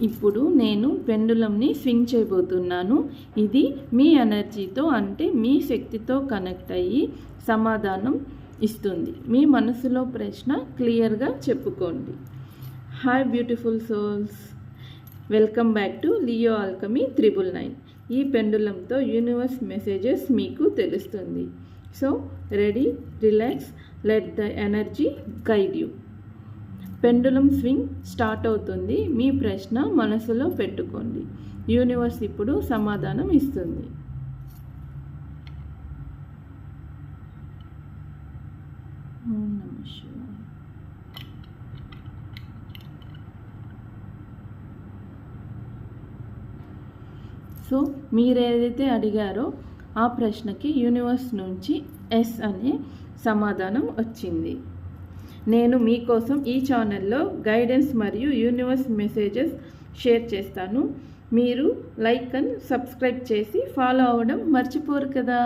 ఇప్పుడు నేను పెండులంని స్వింగ్ చేయబోతున్నాను. ఇది మీ ఎనర్జీతో అంటే మీ శక్తితో కనెక్ట్ అయ్యి సమాధానం ఇస్తుంది. మీ మనసులో ప్రశ్న క్లియర్గా చెప్పుకోండి. Hi beautiful souls, welcome back to Leo alchemy 999. ఈ పెండులంతో యూనివర్స్ మెసేజెస్ మీకు తెలుస్తుంది. So ready, relax, let the energy guide you. Pendulum swing start అవుతుంది. మీ ప్రశ్న మనసులో పెట్టుకోండి. యూనివర్స్ ఇప్పుడు సమాధానం ఇస్తుంది. ఓం నమః శివాయ. సో మీరేదైతే అడిగారో ఆ ప్రశ్నకి యూనివర్స్ నుంచి ఎస్ అనే సమాధానం వచ్చింది. నేను మీకోసం ఈ ఛానల్లో గైడెన్స్ మరియు యూనివర్స్ మెసేజెస్ షేర్ చేస్తాను. మీరు లైక్ అండ్ సబ్స్క్రైబ్ చేసి ఫాలో అవ్వడం మర్చిపోరు కదా.